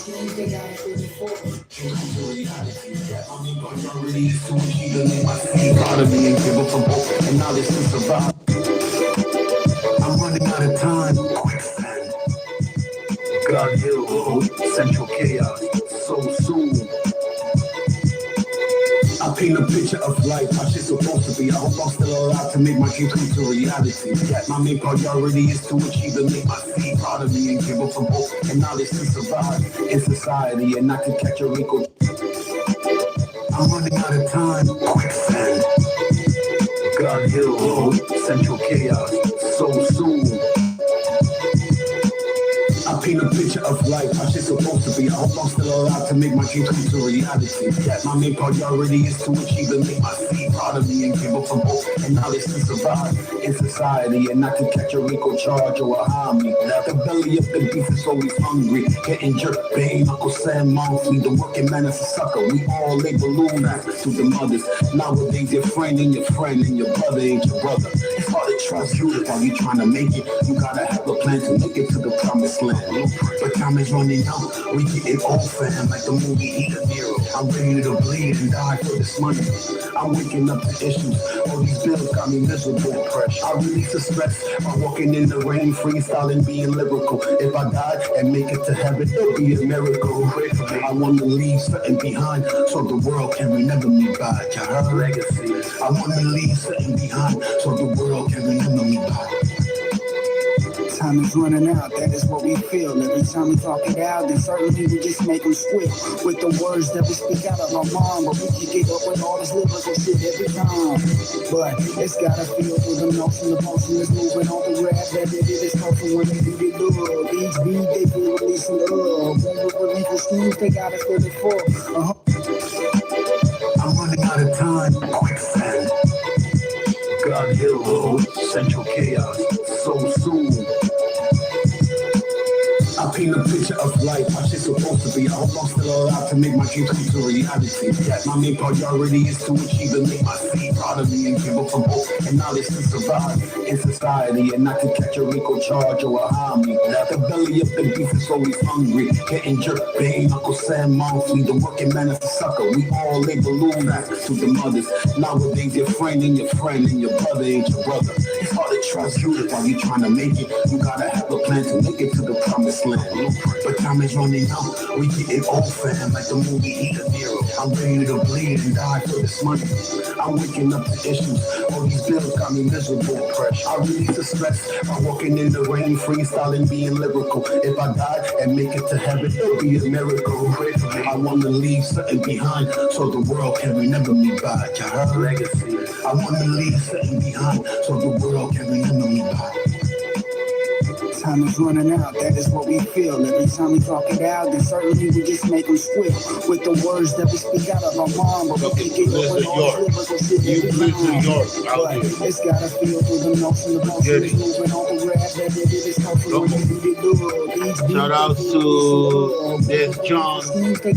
schemes, they got it really for. Priorities to achieve the name I see. Proud of me and give up some hope and knowledge to survive. I'm running out of time. Quicksand. God Hill, central chaos. So soon. I paint a picture of life, how shit's supposed to be. I hope I'm still alive to make my dream come to reality. Yet my main priority is to achieve and make my feet proud of me and give up some hope and knowledge to survive in society and not to catch a wrinkle. I'm running out of time. Quicksand. God Hill, central chaos. So soon. I paint a picture of life, how shit's supposed to be. I hope I'm still alive to make my dream come to reality. Yet my main priority is to achieve and make my feet proud of me and give up some hope and knowledge to survive in society and not to catch a wrinkle charge or a homie. The belly of the beast is always hungry, getting jerked, pain, Uncle Sam monthly. The working man is a sucker, we all label balloon to the mothers. Nowadays your friend and your brother ain't your brother. It's hard to trust you while you trying to make it. You gotta have a plan to make it to the promised land. But time is running out, we getting old fam, like the movie Eat a Nero. I'm ready to bleed and die for this money. I'm waking up to issues, all these bills got me miserable and pressure. I release the stress by walking in the rain, freestyling, being lyrical. If I die and make it to heaven, it'll be a miracle. I want to leave something behind so the world can remember me by your legacy. I want to leave something behind so the world can remember me by. Time is running out, that is what we feel. Every time we talk it out, then certainly we just make them squeal. With the words that we speak out of our mind, but we can get up with all this lyrical shit every time. But it's gotta feel through the notion, the motion is moving on the rap, that it is talking when they do the love. Each beat they feel releasing love. When we release the schemes, they got us really for. I'm running out of time. Quicksand. God Hill, central chaos. So soon. I paint a picture of life, how shit's supposed to be. I hope I'm still alive to make my dream come to reality. Yet my main priority is to achieve and make my feet proud of me and give up some hope and knowledge to survive in society and not to catch a wrinkle charge or a homie. The belly of the beast is always hungry, getting jerked, pain, Uncle Sam monthly. The working man is a sucker, we all label balloon to the mothers. Nowadays your friend and your brother ain't your brother. It's hard to trust you while you trying to make it. You gotta have a plan to make it to the promised land. But time is running out, we getting old fam, like the movie Eat a Nero. I'm ready to bleed and die for this money. I'm waking up to issues, all these bills got me miserable and pressure. I release the stress by walking in the rain, freestyling, being lyrical. If I die and make it to heaven, it'll be a miracle. I want to leave something behind so the world can remember me by your legacy. I want to leave something behind so the world can remember me by. Time is running out, that is what we feel. Every time we talk it out, then certainly we just make them squeal. With the words that we speak out of our mind, but we can get up with all this lyrical shit every time. But it's gotta feel through the notion, the motion is moving on the rap, that it is comfortable when you do the love. Shout out to there's John,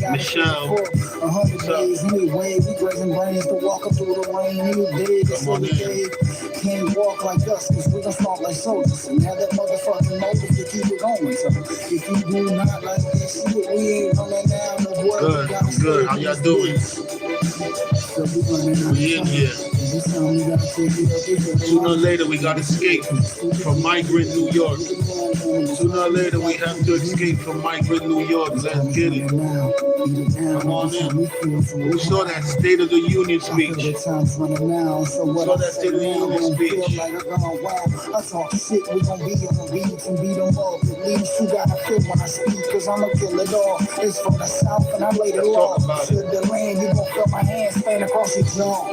Michelle. 100 days anyway, we raising brains to walk up through the rain any day. This every day can't walk like us, cause we don't start like soldiers. And have that motherfucking motive to keep it going. So if you do not like this shit, we ain't running down the boy. Good, I'm good. How y'all doing? So we in here. Sooner or later we gotta escape from migrant New York. Sooner or later we have to escape from migrant New York. Let's get it. Come on in. We saw that State of the Union speech. We saw that State of the Union speech. I talk shit, we gon' be on the beats and beat them up. At least you gotta feel when I speak, cause I'ma kill it all. It's from the south and I laid it low. To the land, you gon' feel my hands span across your jaw.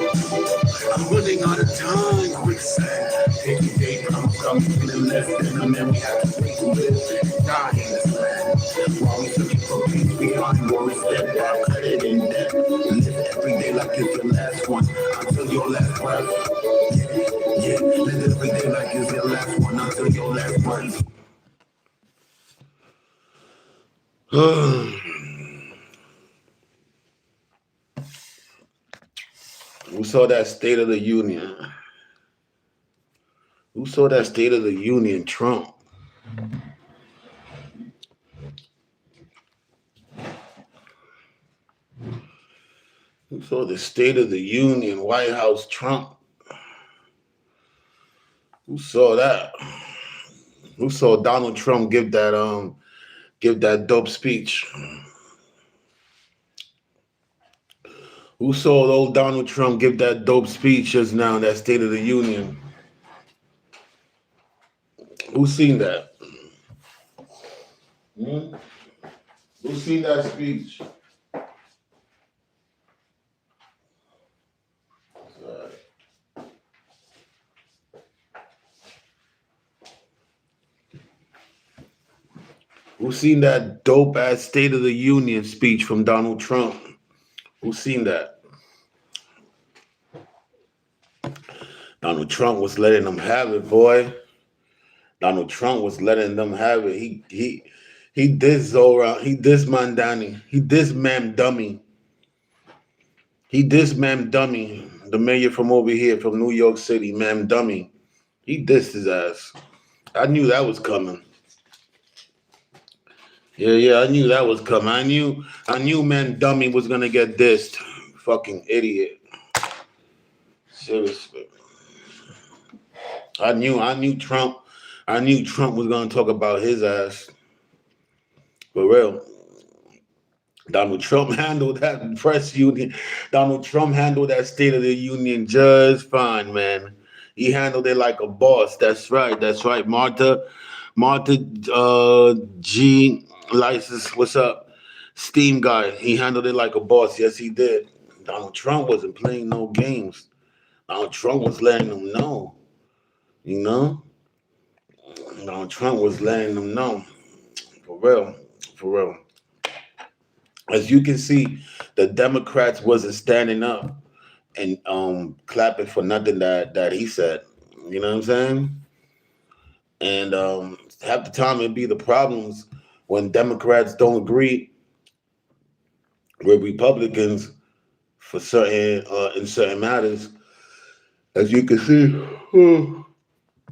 I'm running out of time, quicksand. Take your day, I'm coming to the left, and then we have to wait to live and die in this land. While we searching for peace behind war instead, I'll cut it in debt. Live every day like it's your last one, until your last breath. Yeah, live every day like it's your last one, until your last breath. Who saw that State of the Union? Who saw that State of the Union? Trump. Who saw the State of the Union, White House, Trump? Who saw that? Who saw Donald Trump give that dope speech? Who saw old Donald Trump give that dope speech just now, that State of the Union? Who seen that? Hmm? Who seen that speech? Who seen that dope ass State of the Union speech from Donald Trump? Who seen that? Donald Trump was letting them have it, boy. Donald Trump was letting them have it. He dissed Zora. He dissed Mandani. He dissed Ma'am Dummy. He dissed Ma'am Dummy, the mayor from over here, from New York City, Ma'am Dummy. He dissed his ass. I knew that was coming. Yeah, I knew that was coming. I knew Ma'am Dummy was gonna get dissed. Fucking idiot. Seriously. I knew Trump was gonna talk about his ass. For real. Donald Trump handled that press union. Donald Trump handled that State of the Union just fine, man. He handled it like a boss. That's right. Martha G. License, what's up? Steam guy. He handled it like a boss. Yes, he did. Donald Trump wasn't playing no games. Donald Trump was letting them know. You know? Donald Trump was letting them know. For real. For real. As you can see, the Democrats wasn't standing up and clapping for nothing that he said. You know what I'm saying? And half the time it'd be the problems when Democrats don't agree with Republicans for certain in certain matters. As you can see,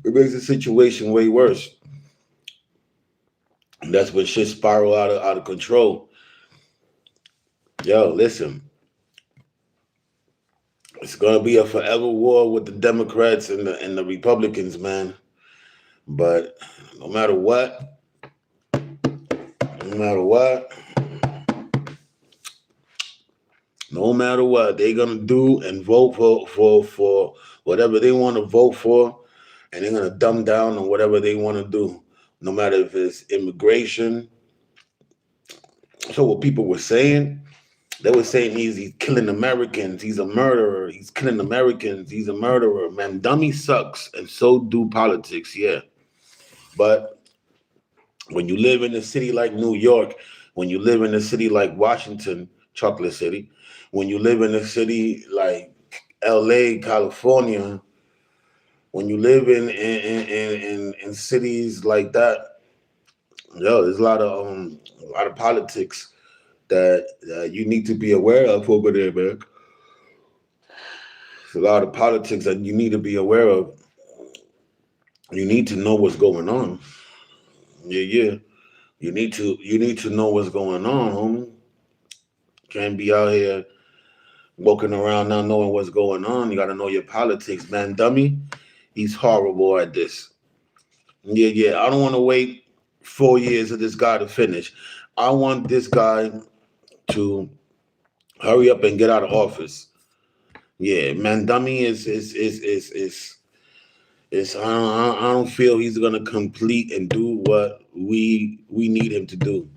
it makes the situation way worse. And that's when shit spiral out of control. Yo, listen. It's gonna be a forever war with the Democrats and the Republicans, man. But no matter what, no matter what, no matter what, they're gonna do and vote for whatever they want to vote for, and they're gonna dumb down on whatever they want to do. No matter if it's immigration. So what people were saying, they were saying he's killing Americans. He's a murderer. He's killing Americans. He's a murderer. Man, dummy sucks, and so do politics. Yeah, but when you live in a city like New York, when you live in a city like Washington, Chocolate City, when you live in a city like LA, California, when you live in cities like that, yo, there's a lot of politics that you need to be aware of over there, man. There's a lot of politics that you need to be aware of. You need to know what's going on. Yeah. You need to know what's going on, homie. Can't be out here walking around not knowing what's going on. You gotta know your politics, man. Dummy, he's horrible at this. Yeah. I don't want to wait 4 years for this guy to finish. I want this guy to hurry up and get out of office. Yeah, man. Dummy is I don't feel he's gonna complete and do what we need him to do.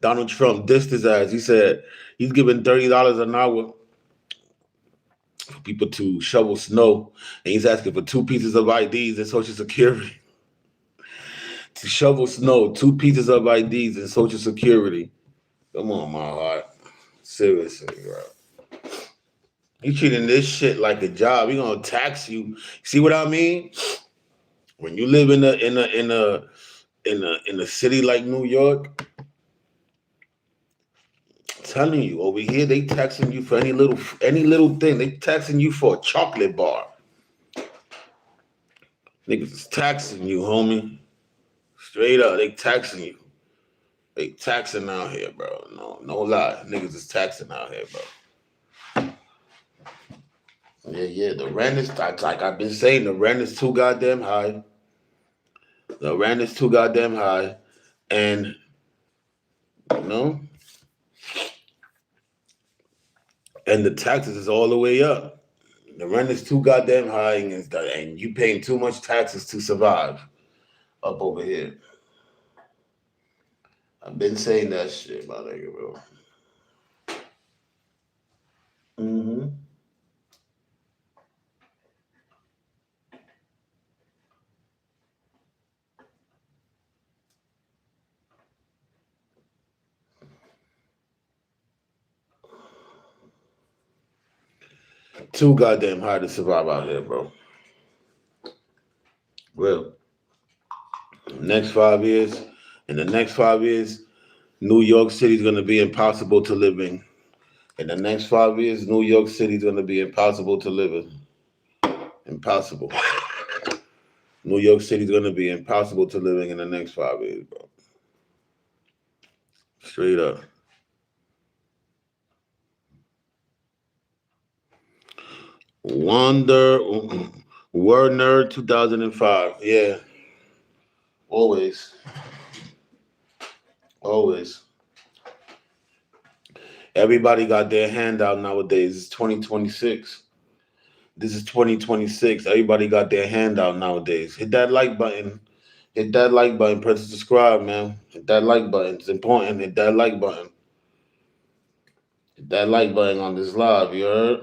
Donald Trump dissed his ass. He said he's giving $30 an hour for people to shovel snow, and he's asking for 2 pieces of IDs and Social Security to shovel snow. 2 pieces of IDs and Social Security. Come on, my heart. Seriously, bro. He treating this shit like a job. He gonna tax you. See what I mean? When you live in a city like New York, I'm telling you, over here they taxing you for any little thing. They taxing you for a chocolate bar. Niggas is taxing you, homie. Straight up, they taxing you. They taxing out here, bro. No lie. Niggas is taxing out here, bro. Yeah. The rent is like I've been saying, the rent is too goddamn high. The rent is too goddamn high. And you know, and the taxes is all the way up. The rent is too goddamn high, and you paying too much taxes to survive up over here. I've been saying that shit, my nigga, bro. Mm-hmm. Too goddamn high to survive out here, bro. Well, next 5 years, in the next 5 years, New York City's gonna be impossible to live in. In the next 5 years, New York City's gonna be impossible to live in. Impossible. New York City's gonna be impossible to live in the next 5 years, bro. Straight up. Wonder Werner 2005. Yeah. Always. Always. Everybody got their hand out nowadays. It's 2026. This is 2026. Everybody got their hand out nowadays. Hit that like button. Hit that like button. Press subscribe, man. Hit that like button. It's important. Hit that like button. Hit that like button on this live, you heard?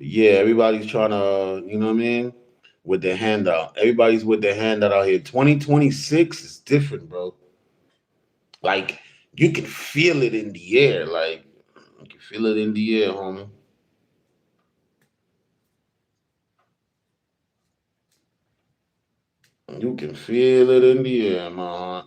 Yeah, everybody's trying to, you know what I mean? With their hand out. Everybody's with their hand out here. 2026 is different, bro. Like, you can feel it in the air. Like, you can feel it in the air, homie. You can feel it in the air, man.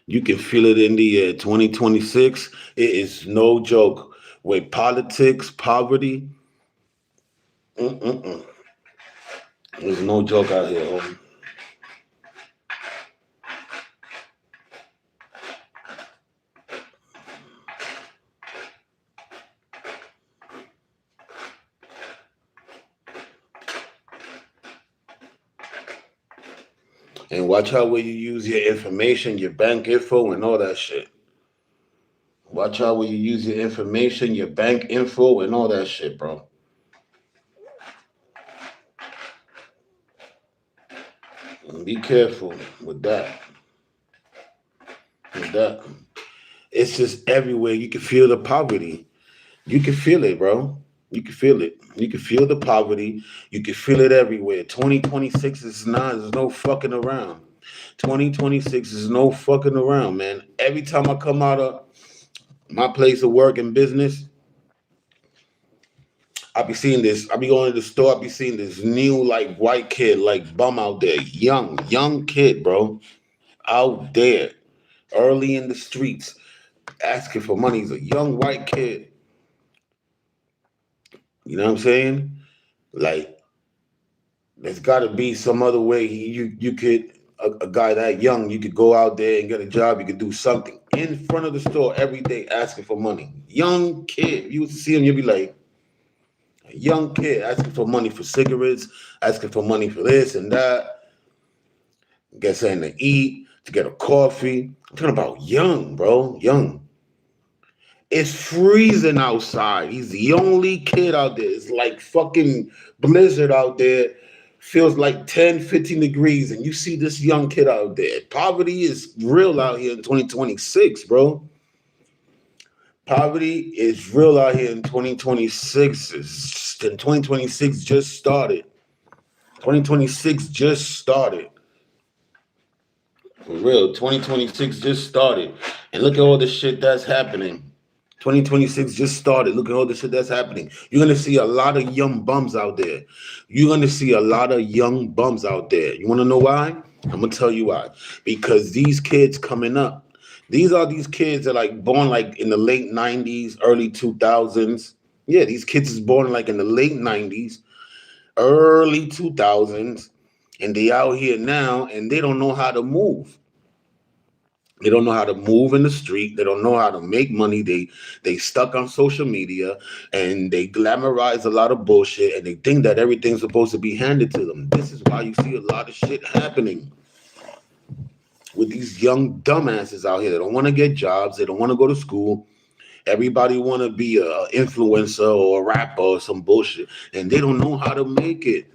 You can feel it in the air. 2026, it is no joke. With politics, poverty, mm-mm-mm. There's no joke out here, homie. And watch out where you use your information, your bank info, and all that shit. Watch out where you use your information, your bank info, and all that shit, bro. And be careful with that. With that. It's just everywhere. You can feel the poverty. You can feel it, bro. You can feel it. You can feel the poverty. You can feel it everywhere. 2026 is not, there's no fucking around. 2026 is no fucking around, man. Every time I come out of my place of work and business, I be seeing this. I be going to the store. I be seeing this new like white kid, like bum out there, young kid, bro, out there, early in the streets, asking for money. He's a young white kid. You know what I'm saying? Like, there's got to be some other way you could a guy that young, you could go out there and get a job. You could do something in front of the store every day asking for money. Young kid, if you would see him, you'd be like, a young kid asking for money for cigarettes, asking for money for this and that, get something to eat, to get a coffee. I'm talking about young, bro, young. It's freezing outside. He's the only kid out there. It's like fucking blizzard out there. Feels like 10, 15 degrees. And you see this young kid out there. Poverty is real out here in 2026, bro. Poverty is real out here in 2026. And 2026 just started. 2026 just started. For real. 2026 just started. And look at all the shit that's happening. 2026 just started. Look at all the shit that's happening. You're gonna see a lot of young bums out there. You're gonna see a lot of young bums out there. You wanna know why? I'm gonna tell you why. Because these kids coming up, these kids are like born like in the late 90s, early 2000s. Yeah, these kids is born like in the late 90s, early 2000s, and they out here now and they don't know how to move. They don't know how to move in the street. They don't know how to make money. They stuck on social media and they glamorize a lot of bullshit and they think that everything's supposed to be handed to them. This is why you see a lot of shit happening with these young dumbasses out here. They don't want to get jobs. They don't want to go to school. Everybody want to be a influencer or a rapper or some bullshit, and they don't know how to make it.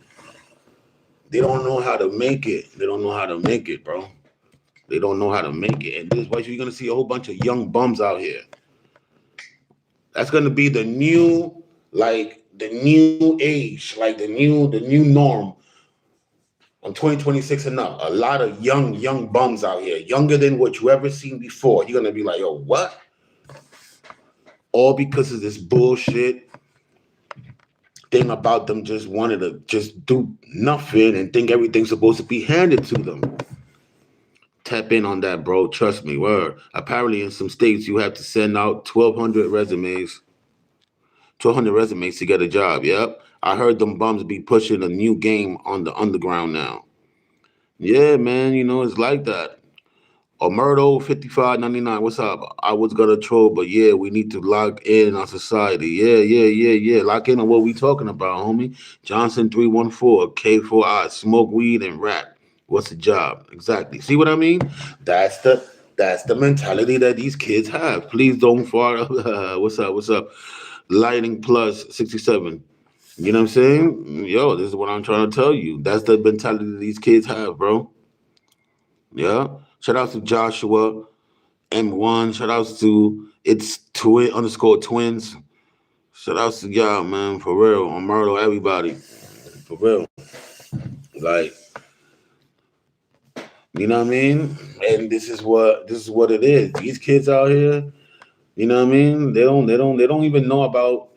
They don't know how to make it. They don't know how to make it, bro. They don't know how to make it, and this is why you're gonna see a whole bunch of young bums out here. That's gonna be the new, like the new age, like the new norm on 2026 and up. A lot of young bums out here, younger than what you ever seen before. You're gonna be like, yo, what? All because of this bullshit thing about them just wanted to just do nothing and think everything's supposed to be handed to them. Tap in on that, bro. Trust me. Word. Apparently, in some states, you have to send out 1,200 resumes, 1,200 resumes to get a job. Yep. I heard them bums be pushing a new game on the underground now. Yeah, man. You know, it's like that. Omerto 5599. What's up? I was gonna troll, but yeah, we need to lock in on society. Yeah. Lock in on what we talking about, homie. Johnson 314, K4I, smoke weed and rap. What's the job? Exactly. See what I mean? That's the that's the mentality that these kids have. Please don't fart. What's up? What's up? Lighting plus 67. You know what I'm saying? Yo, this is what I'm trying to tell you. That's the mentality that these kids have, bro. Yeah. Shout out to Joshua M1. Shout outs to it's twin underscore twins. Shout outs to y'all, man. For real. On Myrtle, everybody. For real. Like, you know what I mean? And this is what it is. These kids out here, you know what I mean? They don't even know about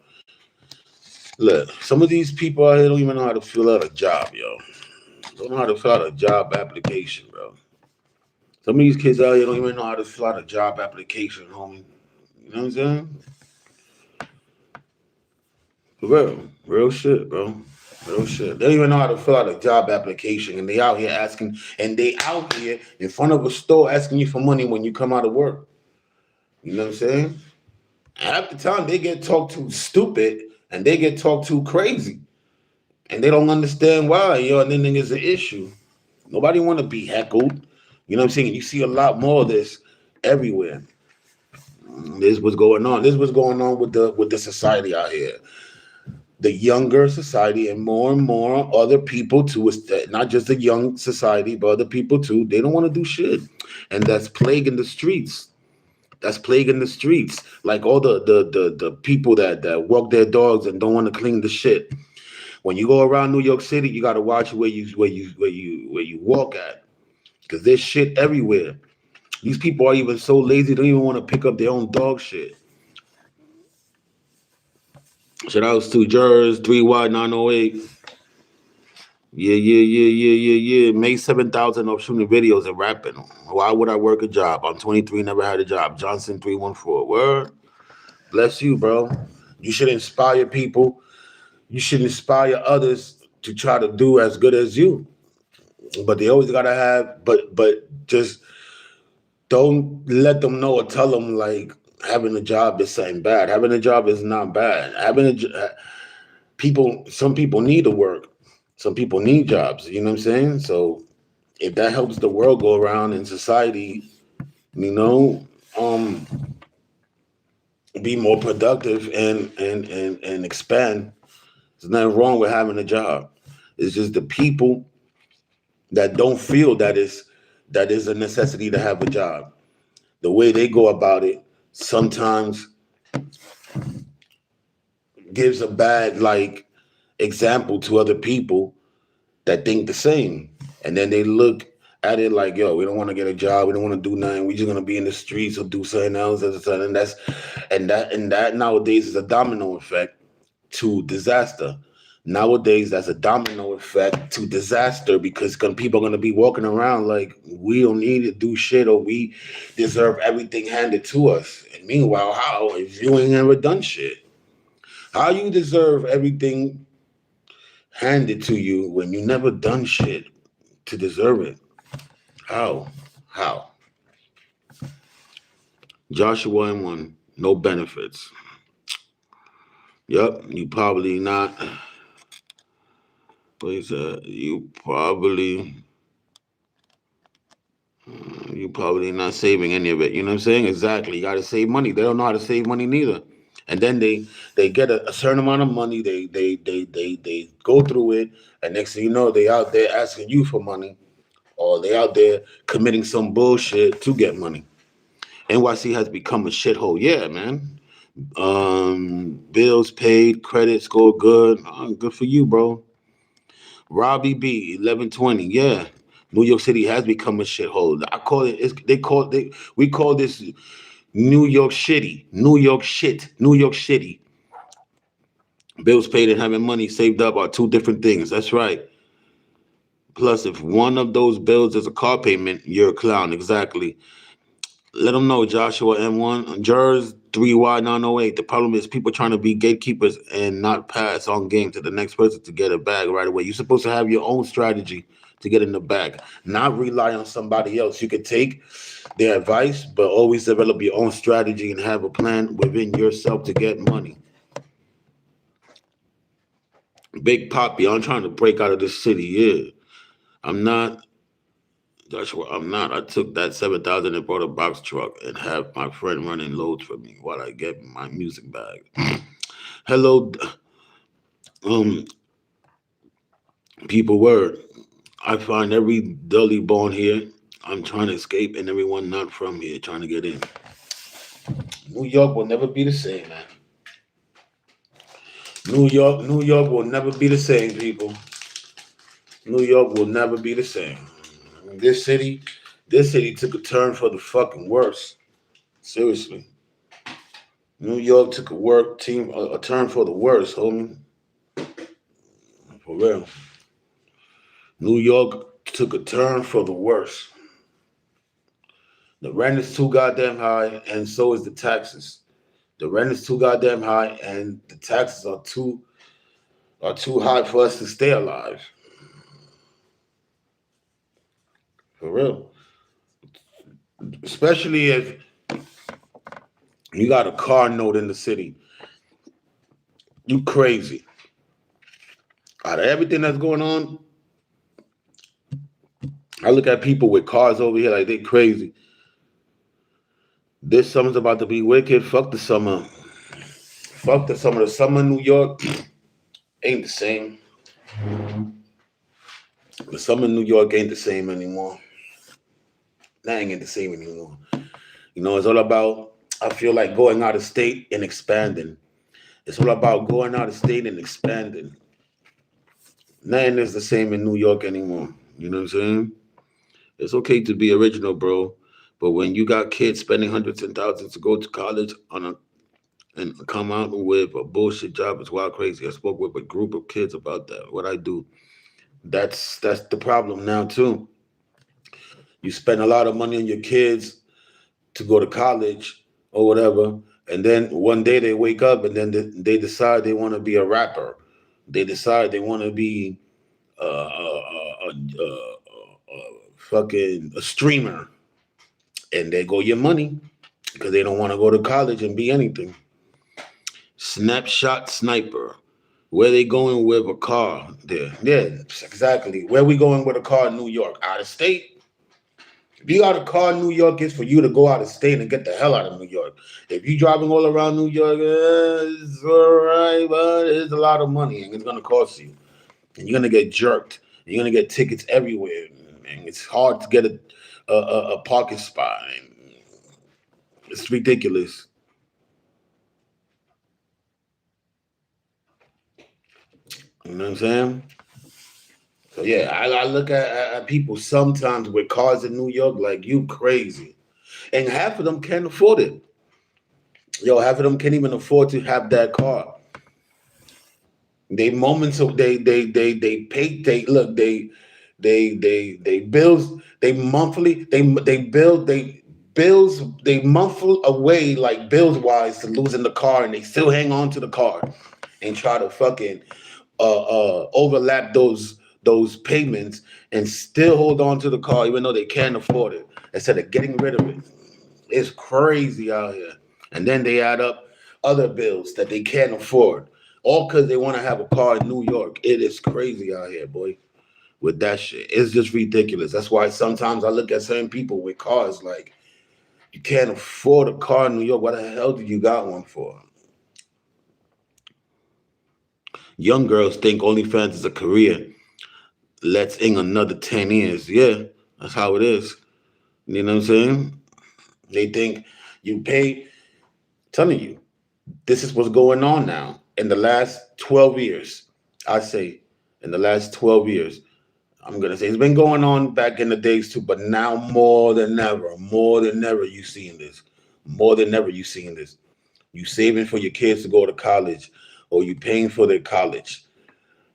look, some of these people out here don't even know how to fill out a job, yo. Don't know how to fill out a job application, bro. Some of these kids out here don't even know how to fill out a job application, homie. You know what I'm saying? For real shit, bro. Real shit. They don't even know how to fill out a job application, and they out here asking, and they out here in front of a store asking you for money when you come out of work. You know what I'm saying? Half the time they get talked to stupid, and they get talked to crazy, and they don't understand why. Yo, and then there's an issue. Nobody want to be heckled. You know what I'm saying? You see a lot more of this everywhere. This is what's going on. This is what's going on with the society out here. The younger society and more other people too. It's not just the young society, but other people too. They don't want to do shit, and that's plaguing the streets. That's plaguing the streets. Like all the people that walk their dogs and don't want to clean the shit. When you go around New York City, you got to watch where you walk at, because there's shit everywhere. These people are even so lazy, they don't even want to pick up their own dog shit. Shout outs to Jers 3Y908. Yeah. Made 7,000 of shooting videos and rapping. Why would I work a job? I'm 23, never had a job. Johnson 314. Word. Bless you, bro. You should inspire people. You should inspire others to try to do as good as you. But they always gotta have. But just don't let them know or tell them like having a job is something bad. Having a job is not bad. Some people need to work. Some people need jobs. You know what I'm saying? So if that helps the world go around in society, you know, be more productive and expand. There's nothing wrong with having a job. It's just the people that don't feel that is a necessity to have a job. The way they go about it sometimes gives a bad like example to other people that think the same. And then they look at it like, yo, we don't want to get a job, we don't want to do nothing, we just gonna be in the streets or do something else, and that nowadays is a domino effect to disaster. Nowadays, that's a domino effect to disaster because people are gonna be walking around like we don't need to do shit or we deserve everything handed to us. And meanwhile, how if you ain't ever done shit? How you deserve everything handed to you when you never done shit to deserve it? How? How? Joshua and one, no benefits. Yep, you probably not. Please, you probably not saving any of it. You know what I'm saying? Exactly. You got to save money. They don't know how to save money neither. And then they get a certain amount of money. They go through it, and next thing you know, they out there asking you for money, or they out there committing some bullshit to get money. NYC has become a shithole. Yeah, man. Bills paid, credit score good. Good for you, bro. Robbie B, 1120. Yeah. New York City has become a shithole. I call it, we call this New York Shitty. New York shit. New York Shitty. Bills paid and having money saved up are two different things. That's right. Plus, if one of those bills is a car payment, you're a clown. Exactly. Let them know, Joshua M1. Jers 3Y908. The problem is people trying to be gatekeepers and not pass on game to the next person to get a bag right away. You're supposed to have your own strategy to get in the bag, not rely on somebody else. You could take their advice, but always develop your own strategy and have a plan within yourself to get money. Big Poppy, I'm trying to break out of this city. Yeah, I'm not. Joshua, I'm not. I took that 7,000 and bought a box truck and have my friend running loads for me while I get my music bag. Hello, um, people. Word. I find every dully born here. I'm trying to escape, and everyone not from here trying to get in. New York will never be the same, man. New York will never be the same, people. New York will never be the same. This city, this city took a turn for the fucking worse. Seriously. New York took a turn for the worse, homie. For real. New York took a turn for the worse. The rent is too goddamn high, and so is the taxes. The rent is too goddamn high, and the taxes are too high for us to stay alive. For real. Especially if you got a car note in the city. You crazy. Out of everything that's going on, I look at people with cars over here like they crazy. This summer's about to be wicked. Fuck the summer. Fuck the summer. The summer in New York ain't the same. The summer in New York ain't the same anymore. That ain't the same anymore. It's all about, I feel like going out of state and expanding. It's all about going out of state and expanding. Nothing is the same in New York anymore. You know what I'm saying? It's okay to be original, bro. But when you got kids spending hundreds and thousands to go to college and come out with a bullshit job, it's wild crazy. I spoke with a group of kids about that. What I do. That's the problem now too. You spend a lot of money on your kids to go to college or whatever, and then one day they wake up and then they decide they want to be a rapper. They decide they want to be fucking a streamer, and they go your money because they don't want to go to college and be anything. Snapshot sniper. Where they going with a car there? Yeah, exactly. Where we going with a car in New York? Out of state? If you got a car in New York, it's for you to go out of state and get the hell out of New York. If you driving all around New York, it's all right, but it's a lot of money and it's gonna cost you. And you're gonna get jerked. And you're gonna get tickets everywhere, and it's hard to get a parking spot. And it's ridiculous. You know what I'm saying? So yeah, I look got people sometimes with cars in New York like you crazy, and half of them can't afford it. Yo, half of them can't even afford to have that car. They moments of they pay they look they bills they monthly they build they bills they monthly away like bills wise to losing the car, and they still hang on to the car and try to fucking overlap those payments and still hold on to the car even though they can't afford it instead of getting rid of it. It's crazy out here. And then they add up other bills that they can't afford, all because they want to have a car in New York. It is crazy out here, boy, with that shit. It's just ridiculous. That's why sometimes I look at certain people with cars like, you can't afford a car in New York. What the hell do you got one for? Young girls think OnlyFans is a career. Let's in another 10 years. Yeah, that's how it is. You know what I'm saying? They think you pay, telling you, this is what's going on now. In the last 12 years, I say, in the last 12 years, I'm going to say it's been going on back in the days too, but now more than ever, you seeing this. More than ever, you seeing this. You saving for your kids to go to college, or you paying for their college.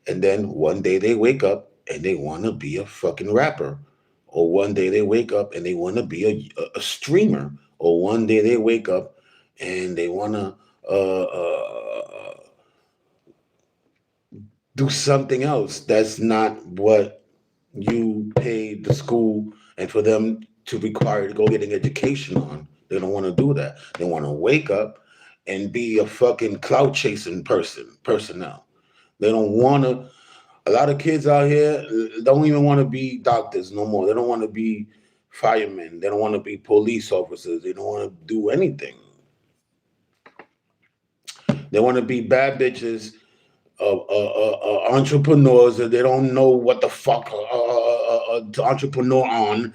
And then one day they wake up and they want to be a fucking rapper. Or one day they wake up and they want to be a streamer. Or one day they wake up and they want to do something else that's not what you paid the school and for them to require to go get an education on. They don't want to do that. They want to wake up and be a fucking clout chasing personnel. They don't want to. A lot of kids out here don't even want to be doctors no more. They don't want to be firemen. They don't want to be police officers. They don't want to do anything. They want to be bad bitches, entrepreneurs that they don't know what the fuck to entrepreneur on,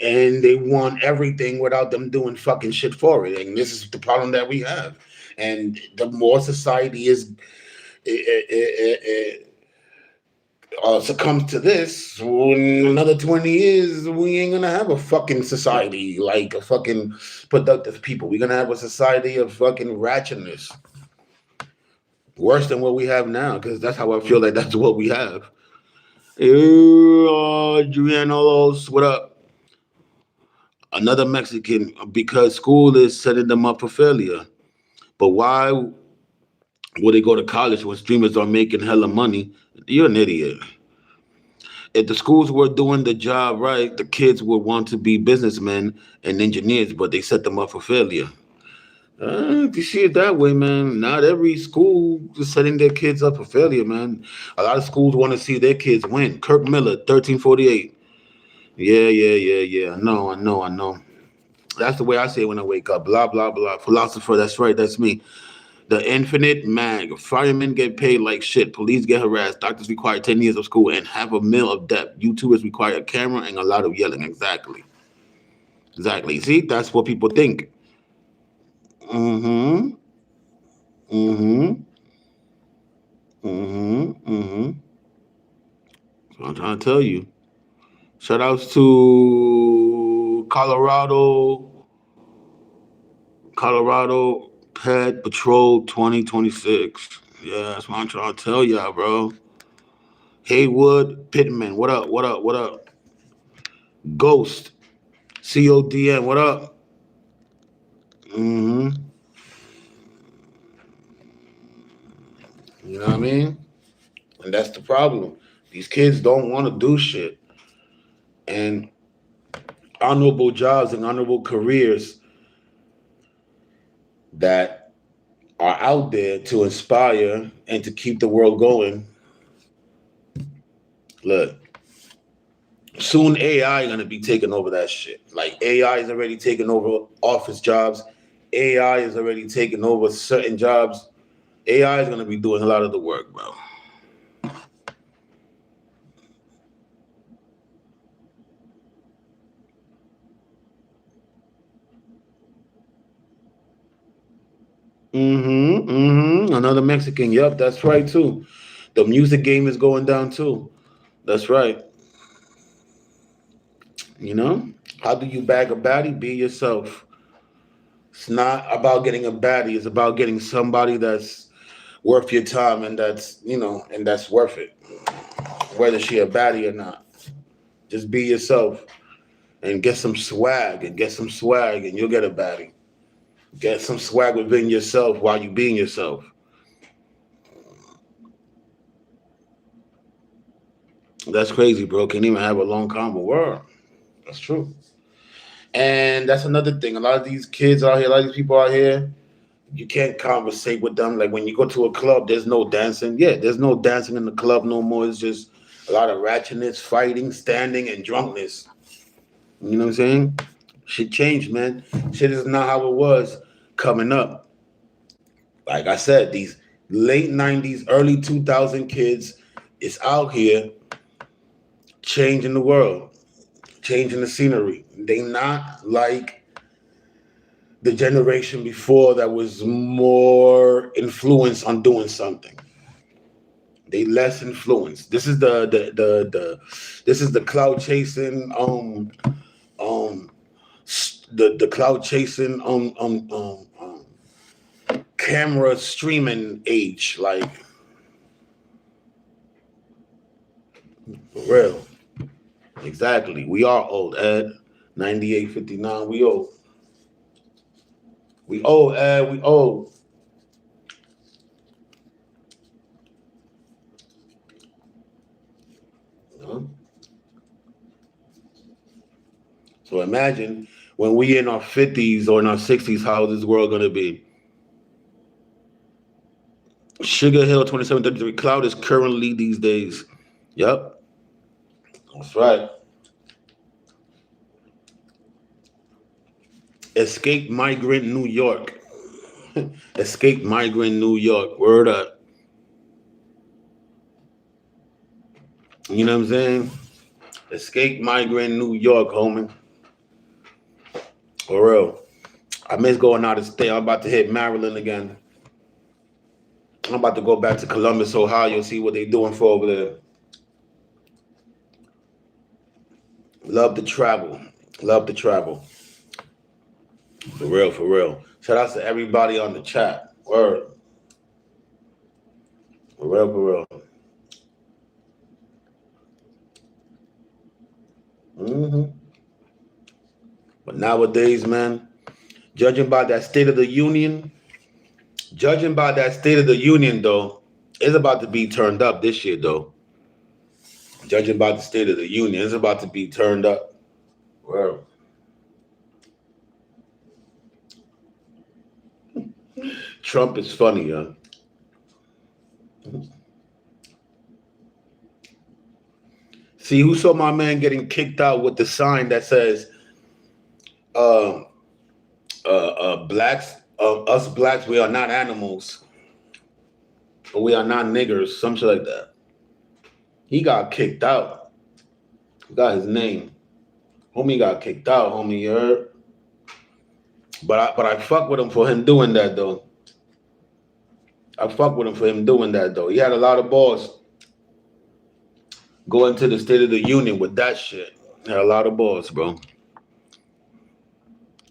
and they want everything without them doing fucking shit for it. And this is the problem that we have. And the more society is succumbs to this, in another 20 years, we ain't gonna have a fucking society like a fucking productive people. We're gonna have a society of fucking ratchetness. Worse than what we have now, because that's how I feel like that's what we have. Julianos, what up? Another Mexican, because school is setting them up for failure. But why would they go to college when streamers are making hella money? You're an idiot. If the schools were doing the job right, the kids would want to be businessmen and engineers, but they set them up for failure. If you see it that way, man, not every school is setting their kids up for failure, man. A lot of schools want to see their kids win. Kirk Miller, 1348. Yeah. I know. That's the way I say it when I wake up. Blah, blah, blah. Philosopher, that's right, that's me. The Infinite Mag. Firemen get paid like shit. Police get harassed. Doctors require 10 years of school and half a mil of debt. YouTubers require a camera and a lot of yelling. Exactly. Exactly. See, that's what people think. Mm-hmm. Mm-hmm. Mm-hmm. Mm-hmm. So I'm trying to tell you. Shout outs to Colorado Pet Patrol 2026. Yeah, that's what I'm trying to tell y'all, bro. Haywood Pittman, what up? What up? What up? Ghost, CODN, what up? Mm-hmm. You know what I mean? And that's the problem. These kids don't want to do shit. And honorable jobs and honorable careers that are out there to inspire and to keep the world going. Look, soon AI gonna be taking over that shit. Like AI is already taking over office jobs. AI is already taking over certain jobs. AI is gonna be doing a lot of the work, bro. Mm-hmm. Mm-hmm. Another Mexican. Yep, that's right too. The music game is going down too. That's right. You know, how do you bag a baddie? Be yourself. It's not about getting a baddie. It's about getting somebody that's worth your time and that's and that's worth it. Whether she a baddie or not, just be yourself and get some swag and get some swag and you'll get a baddie. Get some swag within yourself while you being yourself. That's crazy, bro. Can't even have a long convo. Word. That's true. And that's another thing. A lot of these kids out here, a lot of these people out here, you can't conversate with them. Like when you go to a club, there's no dancing. Yeah, there's no dancing in the club no more. It's just a lot of ratchetness, fighting, standing, and drunkenness. You know what I'm saying? Shit changed, man. Shit is not how it was coming up. Like I said, these late 90s, early 2000 kids is out here changing the world, changing the scenery. They not like the generation before that was more influenced on doing something. They less influenced. This is the this is the cloud chasing um the cloud chasing camera streaming age, like for real. Exactly. We are old, Ed. 98, 59. We old. We old, Ed. We old. You know? So imagine when we in our 50s or in our 60s, how this world gonna be. Sugar Hill 2733 Cloud is currently these days. Yep. That's right. Escape migrant New York. Escape migrant New York. Word up. You know what I'm saying? Escape migrant New York, homie. For real. I miss going out of state. I'm about to hit Maryland again. I'm about to go back to Columbus, Ohio, see what they doing for over there. Love to travel. Love to travel. For real, for real. Shout out to everybody on the chat. Word. For real, for real. hmm But nowadays, man, judging by that State of the Union, judging by that State of the Union, though, it's about to be turned up this year, though. Judging by the State of the Union, it's about to be turned up. Well, Trump is funny, huh? See, who saw my man getting kicked out with the sign that says, uh, blacks, us blacks, we are not animals, or we are not niggers, some shit like that. He got kicked out. Got his name. Homie got kicked out, homie, you heard? But I fuck with him for him doing that, though. I fuck with him for him doing that, though. He had a lot of balls going to the State of the Union with that shit. He had a lot of balls, bro.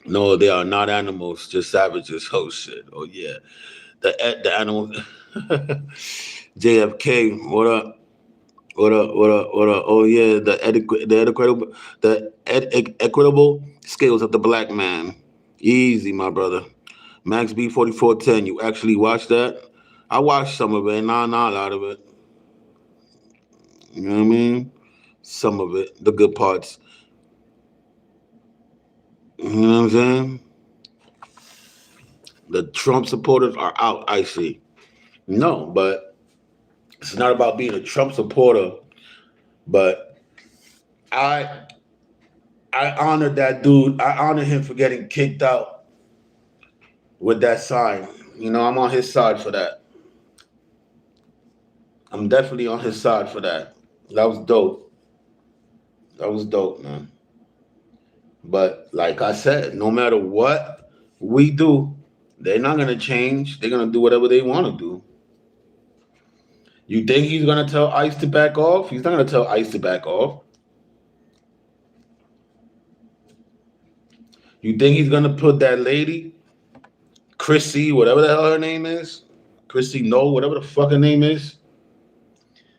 No, they are not animals, just savages. Oh shit. Oh yeah. The animal JFK, what up? What up? What up? What up? Oh yeah, equitable skills of the black man. Easy, my brother. Max B 4410. You actually watched that? I watched some of it, not a lot of it. You know what I mean? Some of it, the good parts. You know what I'm saying? The Trump supporters are out, I see. No, but it's not about being a Trump supporter, but I I honor that dude. I honor him for getting kicked out with that sign. You know, I'm on his side for that. I'm definitely on his side for that. That was dope. That was dope, man. But like I said, no matter what we do, they're not gonna change. They're gonna do whatever they want to do. You think he's gonna tell ICE to back off? He's not gonna tell ICE to back off. You think he's gonna put that lady, Chrissy, whatever the hell her name is, Chrissy No, whatever the fuck her name is,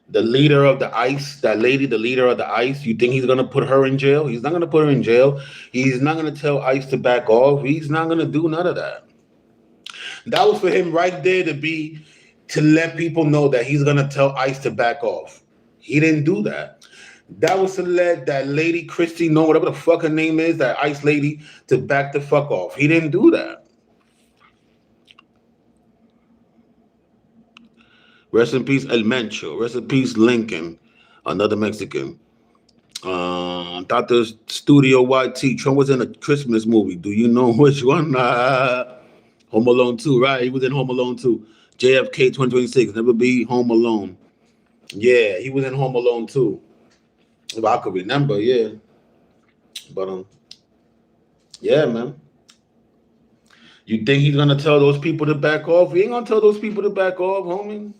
the leader of the ICE, that lady, the leader of the ICE. You think he's gonna put her in jail? He's not gonna put her in jail. He's not gonna tell ICE to back off. He's not gonna do none of that. That was for him right there to let people know that he's gonna tell ICE to back off. He didn't do that. That was to let that lady Christy know, whatever the fuck her name is, that ICE lady, to back the fuck off. He didn't do that. Rest in peace, El Mencho. Rest in peace, Lincoln, another Mexican. Dr. Studio YT. Trump was in a Christmas movie. Do you know which one? Home Alone 2, right? He was in Home Alone 2. JFK 2026. Never be Home Alone. Yeah, he was in Home Alone 2. If I could remember, yeah. But yeah, man. You think he's gonna tell those people to back off? He ain't gonna tell those people to back off, homie.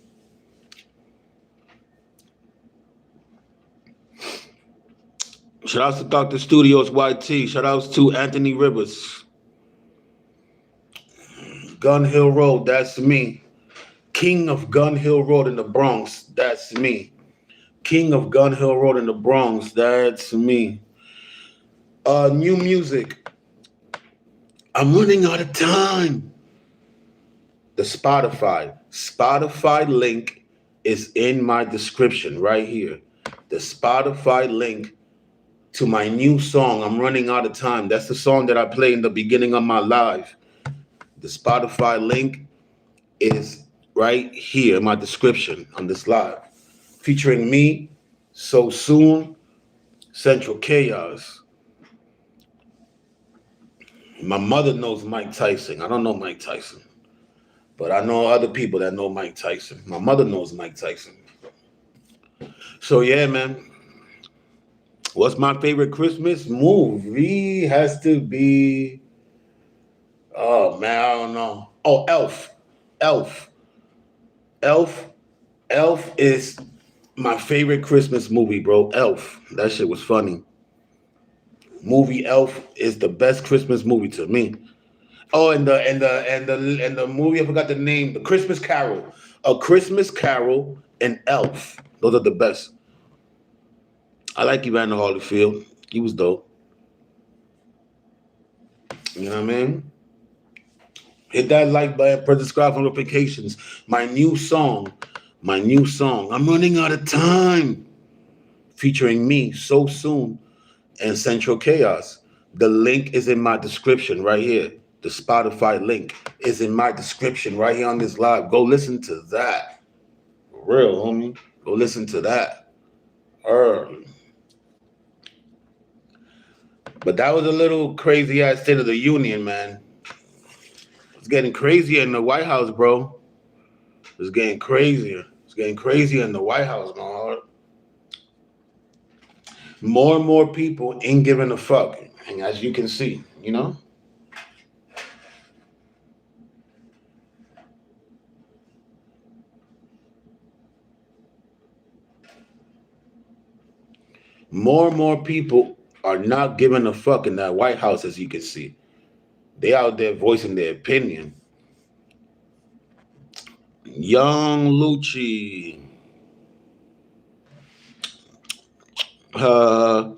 Shout outs to Dr. Studios YT. Shout outs to Anthony Rivers. Gun Hill Road, that's me. King of Gun Hill Road in the Bronx, that's me. King of Gun Hill Road in the Bronx, that's me. New music. I'm running out of time. The Spotify link is in my description right here. The Spotify link to my new song, I'm running out of time. That's the song that I play in the beginning of my live. The Spotify link is right here in my description on this live. Featuring me, So Soon, Central Chaos. My mother knows Mike Tyson. I don't know Mike Tyson, but I know other people that know Mike Tyson. My mother knows Mike Tyson. So yeah, man. What's my favorite Christmas movie? Has to be, oh man, I don't know. Oh, Elf. Elf. Elf. Elf is my favorite Christmas movie, bro. Elf. That shit was funny. Movie Elf is the best Christmas movie to me. Oh, and the movie, I forgot the name, The Christmas Carol. A Christmas Carol and Elf. Those are the best. I like Evander Holyfield. He was dope. You know what I mean? Hit that like button, press subscribe for notifications. My new song. I'm running out of time. Featuring me, So Soon, and Central Chaos. The link is in my description right here. The Spotify link is in my description right here on this live. Go listen to that. For real, homie. Go listen to that. But that was a little crazy ass State of the Union, man. It's getting crazier in the White House, bro. It's getting crazier. It's getting crazier in the White House, man. More and more people ain't giving a fuck. And as you can see, you know? More and more people are not giving a fuck in that White House, as you can see. They out there voicing their opinion. Young Lucci. Yeah,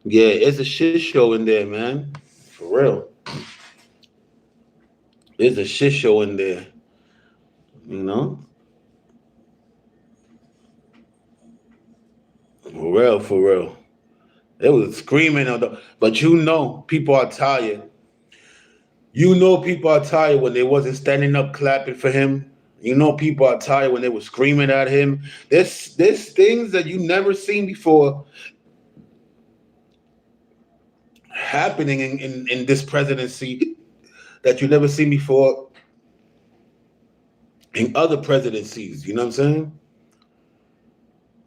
it's a shit show in there, man. For real. There's a shit show in there. You know? For real, for real. They was screaming, but you know people are tired. You know people are tired when they wasn't standing up clapping for him. You know people are tired when they were screaming at him. There's things that you never seen before happening in this presidency that you never seen before in other presidencies. You know what I'm saying?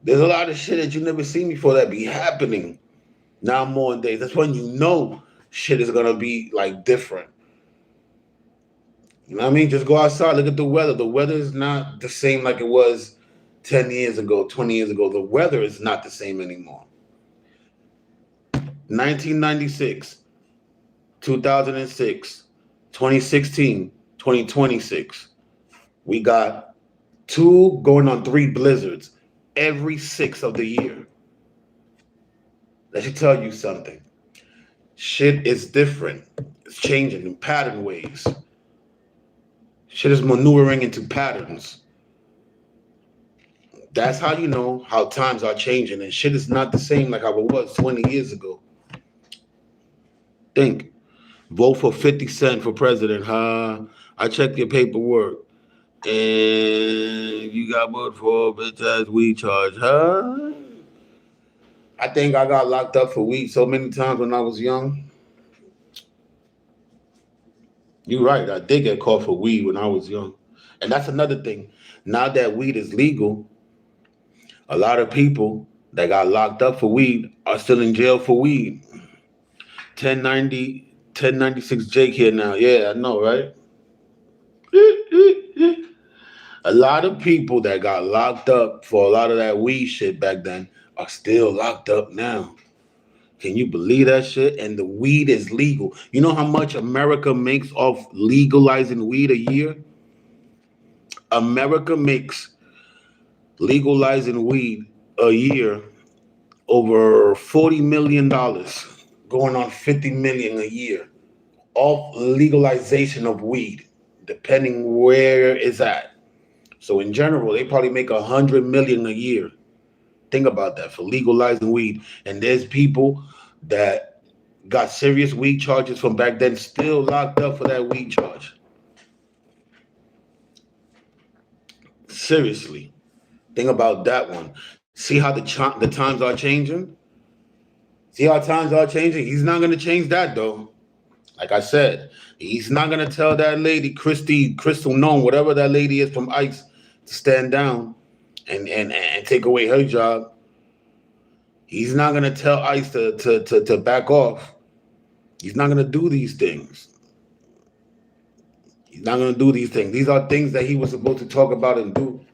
There's a lot of shit that you never seen before that be happening now more days. That's when you know shit is gonna be like different. You know what I mean? Just go outside, look at the weather. The weather is not the same like it was 10 years ago, 20 years ago. The weather is not the same anymore. 1996 2006, 2016, 2026. We got 2 going on 3 blizzards every 6 of the year. That should tell you something. Shit is different. It's changing in pattern ways. Shit is maneuvering into patterns. That's how you know how times are changing, and shit is not the same like how it was 20 years ago. Think. Vote for 50 Cent for president, huh? I checked your paperwork. And you got voted for bitch ass weed charge, huh? I think I got locked up for weed so many times when I was young. You're right. I did get caught for weed when I was young. And that's another thing. Now that weed is legal, a lot of people that got locked up for weed are still in jail for weed. 1096 Jake here now. Yeah, I know, right? A lot of people that got locked up for a lot of that weed shit back then are still locked up now. Can you believe that shit? And the weed is legal. You know how much America makes off legalizing weed a year? America makes legalizing weed a year over $40 million, going on 50 million a year off legalization of weed, depending where it's at. So in general, they probably make 100 million a year. Think about that for legalizing weed. And there's people that got serious weed charges from back then still locked up for that weed charge. Seriously. Think about that one. See how the times are changing? See how times are changing? He's not going to change that, though. Like I said, he's not going to tell that lady, Crystal Nome, whatever that lady is from ICE, to stand down and take away her job. He's not going to tell ICE to back off. He's not going to do these things. He's not going to do these things. These are things that he was supposed to talk about and do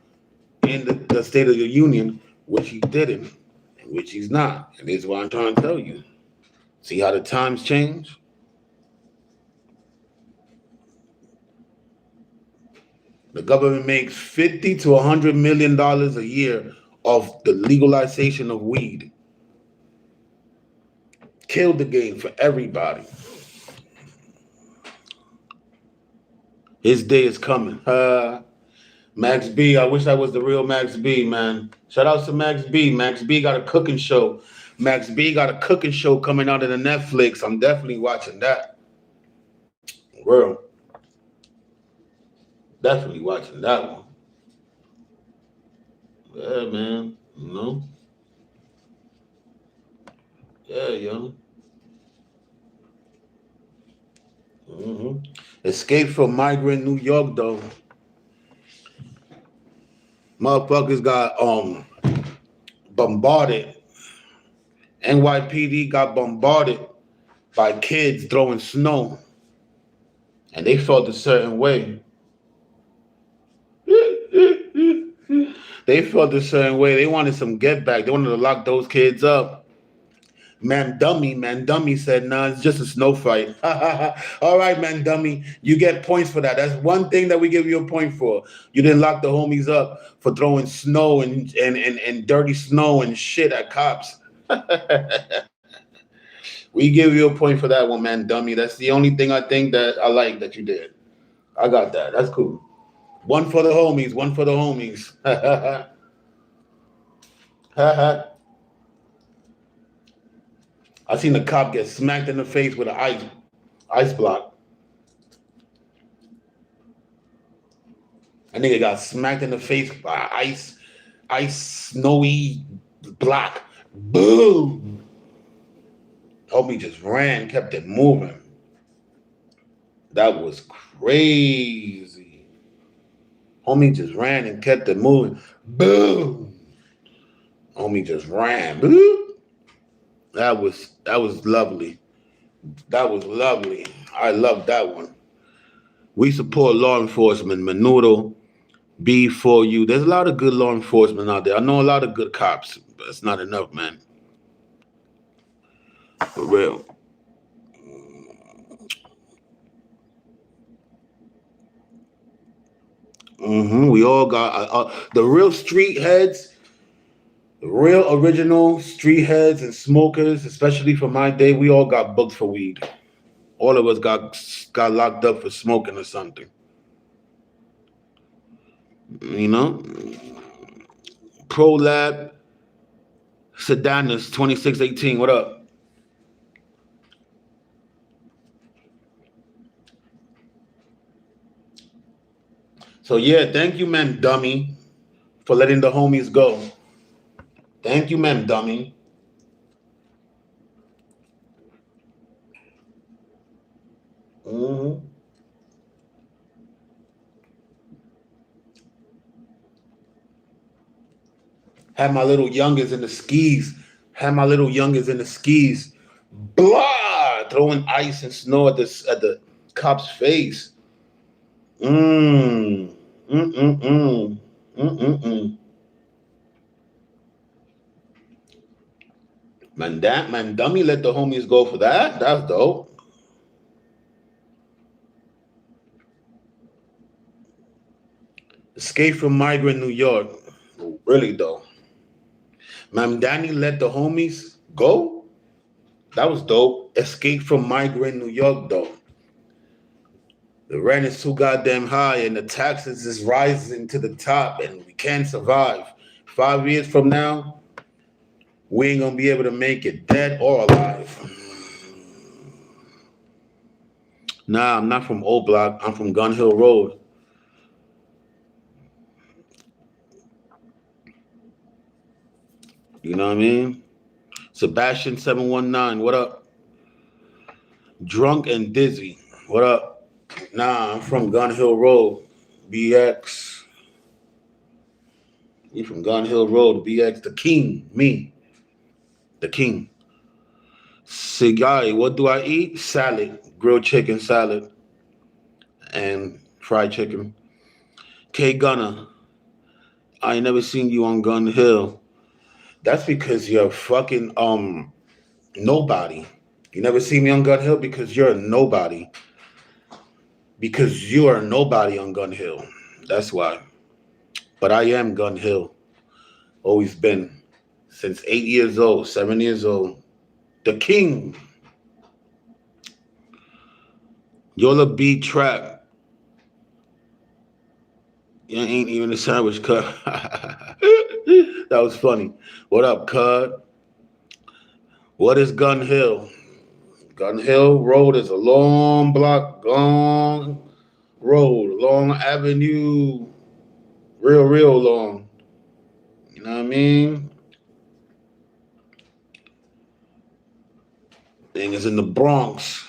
in the State of the Union, which he didn't, and which he's not. And this is what I'm trying to tell you. See how the times change? The government makes $50 to $100 million a year off the legalization of weed. Killed the game for everybody. His day is coming. Max B, I wish I was the real Max B, man. Shout out to Max B. Max B got a cooking show. Max B got a cooking show coming out of the Netflix. I'm definitely watching that. World. Definitely watching that one. Yeah, man. You know? Yeah, yo. Escape from migrant New York, though. Motherfuckers got bombarded. NYPD got bombarded by kids throwing snow. And they felt a certain way. They felt a certain way. They wanted some get back. They wanted to lock those kids up. Man Dummy said, nah, it's just a snow fight. All right, Man Dummy, you get points for that. That's one thing that we give you a point for. You didn't lock the homies up for throwing snow and dirty snow and shit at cops. We give you a point for that one, Man Dummy. That's the only thing I think that I like that you did. I got that. That's cool. One for the homies. One for the homies. I seen the cop get smacked in the face with an ice block. A nigga got smacked in the face by ice snowy block. Boom. Homie just ran, kept it moving. That was crazy. Homie just ran and kept it moving. Boom. Homie just ran. Boom. That was lovely. That was lovely. I love that one. We support law enforcement. Menudo, B4U. There's a lot of good law enforcement out there. I know a lot of good cops, but it's not enough, man. For real. We all got the real street heads, the real original street heads and smokers, especially for my day. We all got booked for weed. All of us got locked up for smoking or something. You know, Pro Lab Sedanus 2618. What up? So yeah, thank you, man, dummy, for letting the homies go. Thank you, man, dummy. hmm Had my little youngers in the skis. Had my little youngers in the skis. Blah! Throwing ice and snow at the cop's face. Mmm. Mm-mm-mm. Mm-mm-mm. Man, dummy let the homies go for that. That's dope. Escape from Migrant New York. Really though. Man, Danny let the homies go. That was dope. Escape from Migrant New York though. The rent is too goddamn high and the taxes is rising to the top and we can't survive. 5 years from now, we ain't gonna be able to make it dead or alive. Nah, I'm not from Old Block. I'm from Gun Hill Road. You know what I mean? Sebastian 719, what up? Drunk and Dizzy, what up? Nah, I'm from Gun Hill Road. BX. You from Gun Hill Road, BX, the king, me, the king. Sigai, what do I eat? Salad, grilled chicken salad, and fried chicken. K Gunner, I ain't never seen you on Gun Hill. That's because you're fucking nobody. You never see me on Gun Hill because you're a nobody. Because you are nobody on Gun Hill. That's why. But I am Gun Hill. Always been. Since 8 years old, 7 years old. The king. Yola B Trap. You ain't even a sandwich cut. That was funny. What up, Cud? What is Gun Hill? Gun Hill Road is a long block, long road, long avenue, real long. You know what I mean? Thing is in the Bronx,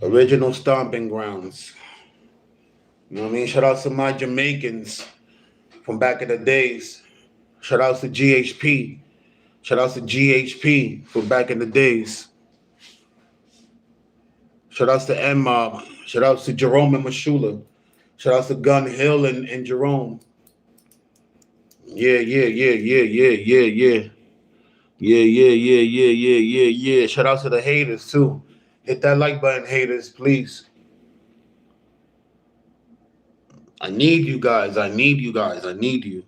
original stomping grounds. You know what I mean? Shout out to my Jamaicans from back in the days. Shout out to GHP. Shout out to GHP from back in the days. Shout outs to M Mob. Shout outs to Jerome and Mashula. Shout outs to Gun Hill and Jerome. Yeah. Yeah. Shout out to the haters too. Hit that like button, haters, please. I need you guys. I need you guys. I need you.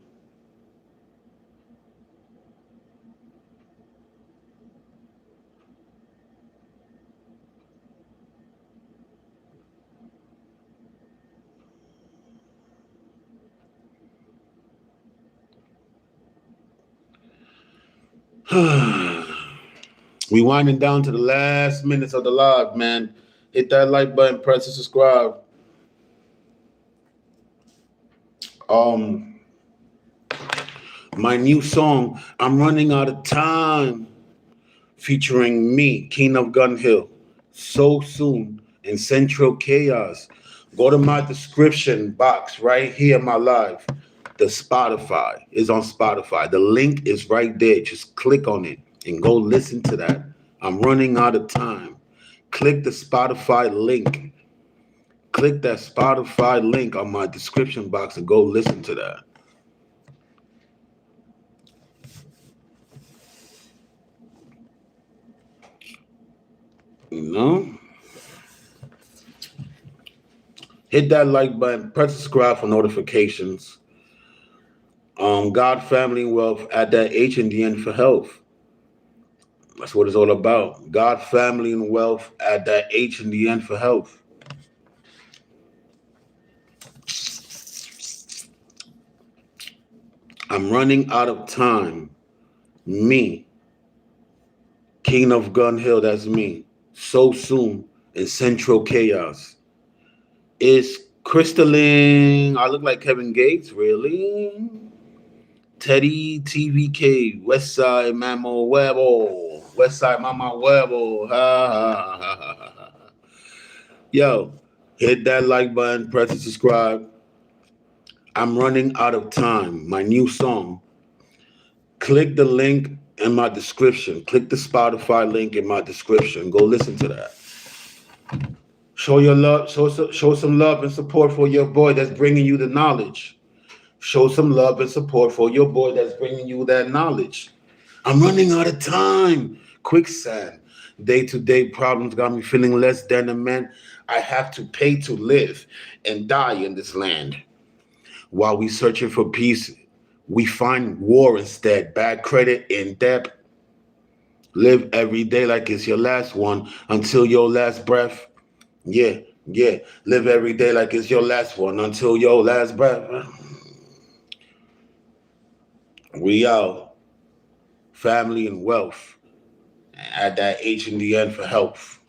We winding down to the last minutes of the live, man. Hit that like button, press and subscribe. Um, my new song, I'm running out of time, featuring me, King of Gun Hill, so soon in Central Chaos. Go to my description box right here, my live. The Spotify is on Spotify. The link is right there. Just click on it and go listen to that. I'm running out of time. Click the Spotify link. Click that Spotify link on my description box and go listen to that. You know? Hit that like button. Press subscribe for notifications. God, family, and wealth. Add that H in the end for health. That's what it's all about. God, family, and wealth. Add that H in the end for health. I'm running out of time. Me, King of Gun Hill, that's me. So soon in Central Chaos. It's crystalline. I look like Kevin Gates, really? Teddy TVK, Westside Mama Webo, Westside Mama Webo. Ha ha ha ha ha. Yo, hit that like button, press and subscribe. I'm running out of time. My new song. Click the link in my description. Click the Spotify link in my description. Go listen to that. Show your love. Show some love and support for your boy that's bringing you the knowledge. Show some love and support for your boy that's bringing you that knowledge. I'm running out of time. Quicksand. Day-to-day problems got me feeling less than a man. I have to pay to live and die in this land. While we searching for peace, we find war instead. Bad credit, in debt. Live every day like it's your last one until your last breath. Yeah, yeah. Live every day like it's your last one until your last breath. We out. Family and wealth. Add that H in the end for health.